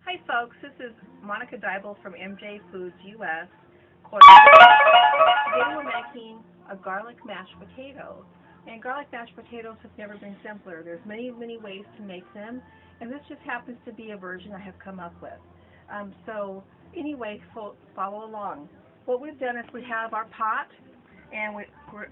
Hi folks, this is Monica Dybel from MJ Foods US. Today we're making a garlic mashed potato. And garlic mashed potatoes have never been simpler. There's many ways to make them, and this just happens to be a version I have come up with. So anyway, follow along. What we've done is we have our pot, and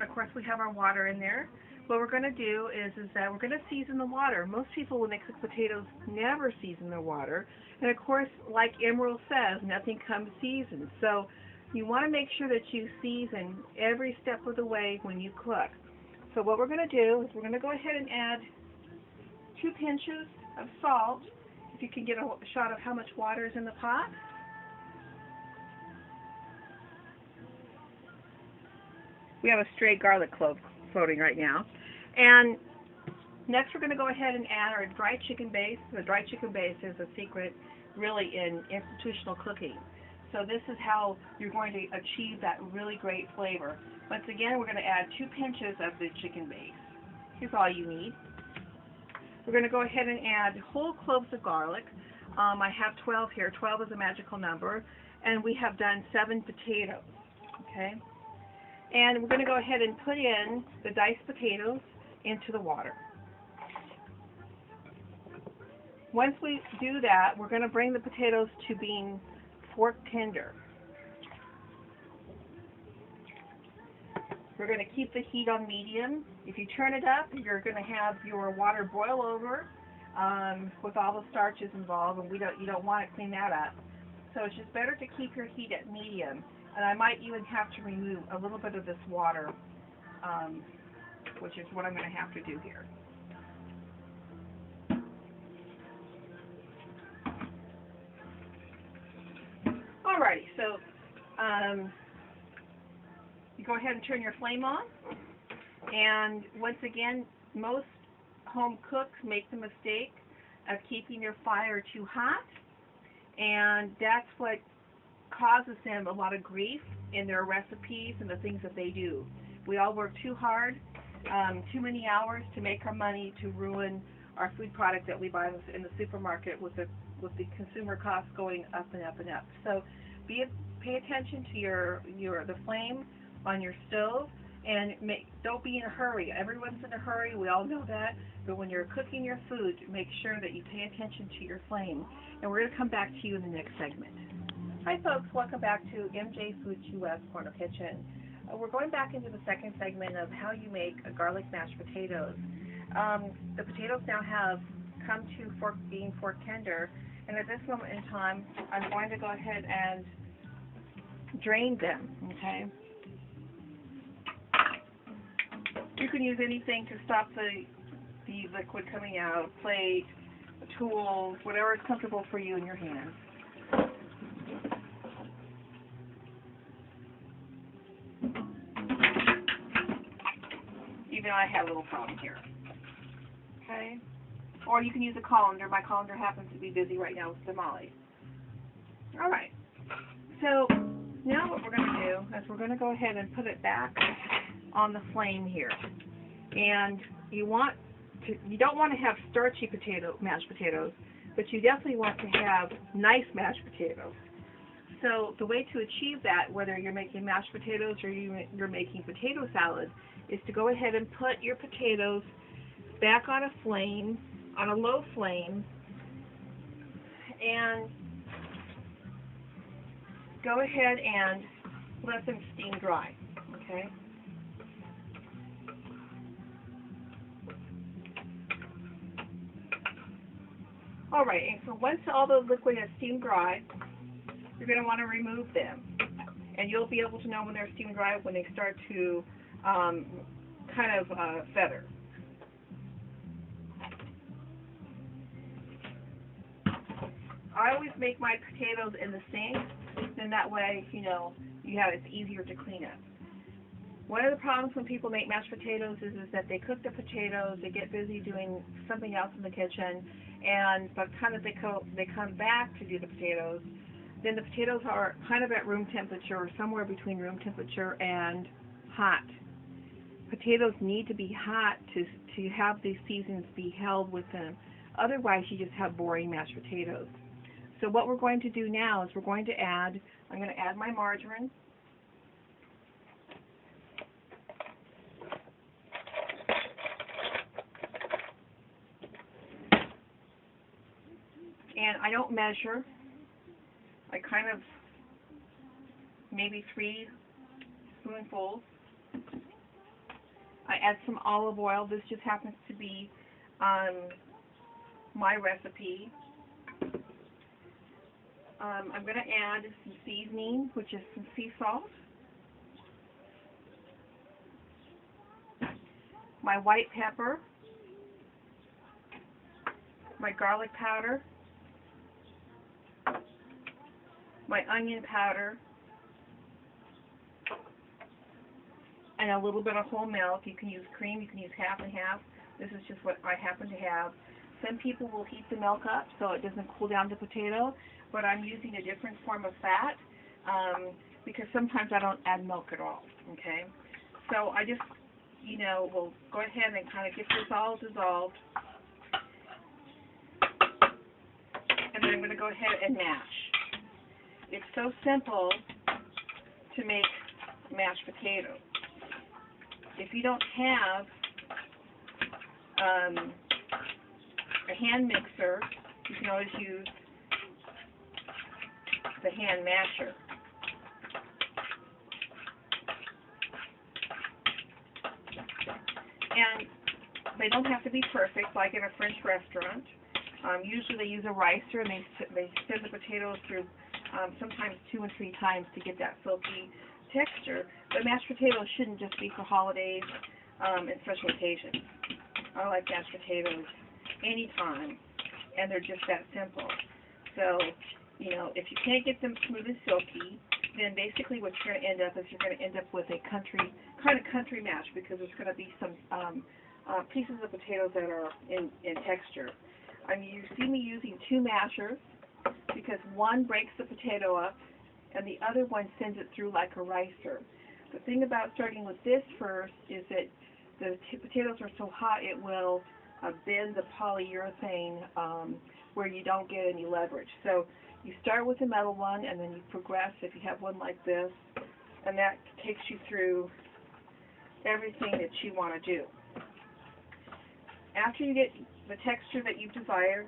of course we have our water in there. What we're going to do is that we're going to season the water. Most people, when they cook potatoes, never season their water. And of course, like Emerald says, nothing comes seasoned. So you want to make sure that you season every step of the way when you cook. So what we're going to do is we're going to go ahead and add 2 pinches of salt. If you can get a shot of how much water is in the pot. We have a stray garlic clove floating right now. And next we're going to go ahead and add our dry chicken base. The dry chicken base is a secret really in institutional cooking. So this is how you're going to achieve that really great flavor. Once again, we're going to add 2 pinches of the chicken base. Here's all you need. We're going to go ahead and add whole cloves of garlic. I have 12 here. 12 is a magical number. And we have done 7 potatoes. Okay? And we're going to go ahead and put in the diced potatoes into the water. Once we do that, we're going to bring the potatoes to being fork tender. We're going to keep the heat on medium. If you turn it up, you're going to have your water boil over with all the starches involved, and you don't want to clean that up. So it's just better to keep your heat at medium. And I might even have to remove a little bit of this water, which is what I'm going to have to do here. Alrighty, so you go ahead and turn your flame on. And once again, most home cooks make the mistake of keeping their fire too hot, and that's what causes them a lot of grief in their recipes and the things that they do. We all work too hard, too many hours to make our money to ruin our food product that we buy in the supermarket with the consumer costs going up and up and up. So pay attention to the flame on your stove, and don't be in a hurry. Everyone's in a hurry, we all know that, but when you're cooking your food, make sure that you pay attention to your flame. And we're going to come back to you in the next segment. Hi folks, welcome back to MJ Foods US Corner Kitchen. We're going back into the second segment of how you make garlic mashed potatoes. The potatoes now have come to being fork tender, and at this moment in time, I'm going to go ahead and drain them, okay? You can use anything to stop the liquid coming out, a plate, a tool, whatever is comfortable for you in your hands. Even I have a little problem here. Okay? Or you can use a colander. My colander happens to be busy right now with tamales. Alright. So now what we're going to do is we're going to go ahead and put it back on the flame here. And you don't want to have starchy mashed potatoes, but you definitely want to have nice mashed potatoes. So the way to achieve that, whether you're making mashed potatoes or you're making potato salad, is to go ahead and put your potatoes back on a low flame, and go ahead and let them steam dry, okay? Alright, and so once all the liquid has steamed dry, you're going to want to remove them. And you'll be able to know when they're steamed dry when they start to feather. I always make my potatoes in the sink, then that way, it's easier to clean up. One of the problems when people make mashed potatoes is that they cook the potatoes, they get busy doing something else in the kitchen, and by the time that they come back to do the potatoes, then the potatoes are kind of at room temperature or somewhere between room temperature and hot. Potatoes need to be hot to have these seasons be held with them. Otherwise, you just have boring mashed potatoes. So what we're going to do now is I'm going to add my margarine. And I don't measure. I kind of, maybe 3 spoonfuls. I add some olive oil. This just happens to be my recipe. I'm going to add some seasoning, which is some sea salt, my white pepper, my garlic powder, my onion powder, and a little bit of whole milk. You can use cream, you can use half and half. This is just what I happen to have. Some people will heat the milk up so it doesn't cool down the potato, but I'm using a different form of fat because sometimes I don't add milk at all, okay? So I just, will go ahead and kind of get this all dissolved. And then I'm going to go ahead and mash. It's so simple to make mashed potatoes. If you don't have a hand mixer, you can always use the hand masher. And they don't have to be perfect like in a French restaurant. Usually they use a ricer and they send the potatoes through sometimes 2 and 3 times to get that silky texture. But mashed potatoes shouldn't just be for holidays and special occasions. I like mashed potatoes anytime, and they're just that simple. So, if you can't get them smooth and silky, then basically what you're going to end up is you're going to end up with a kind of country mash, because there's going to be some pieces of potatoes that are in texture. You see me using 2 mashers because one breaks the potato up and the other one sends it through like a ricer. The thing about starting with this first is that the potatoes are so hot it will bend the polyurethane where you don't get any leverage. So you start with the metal one and then you progress if you have one like this, and that takes you through everything that you want to do. After you get the texture that you've desired,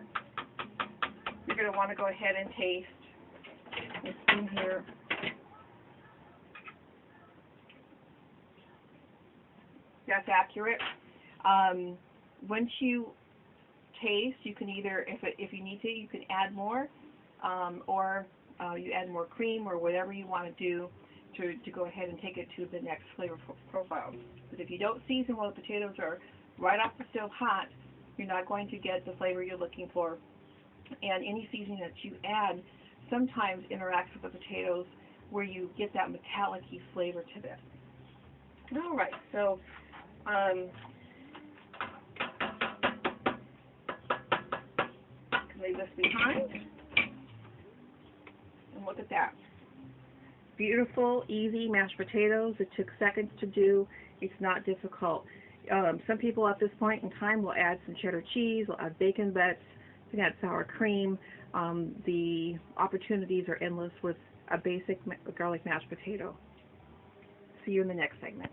you're going to want to go ahead and taste. This spoon here. That's accurate. Once you taste, you can either, if you need to, you can add more, or you add more cream or whatever you want to do to go ahead and take it to the next flavor profile. But if you don't season while the potatoes are right off the stove hot, you're not going to get the flavor you're looking for. And any seasoning that you add sometimes interacts with the potatoes where you get that metallic-y flavor to this. All right, so leave this behind. And look at that. Beautiful, easy mashed potatoes. It took seconds to do. It's not difficult. Some people at this point in time will add some cheddar cheese, will add bacon bits, they can add sour cream. The opportunities are endless with a basic garlic mashed potato. See you in the next segment.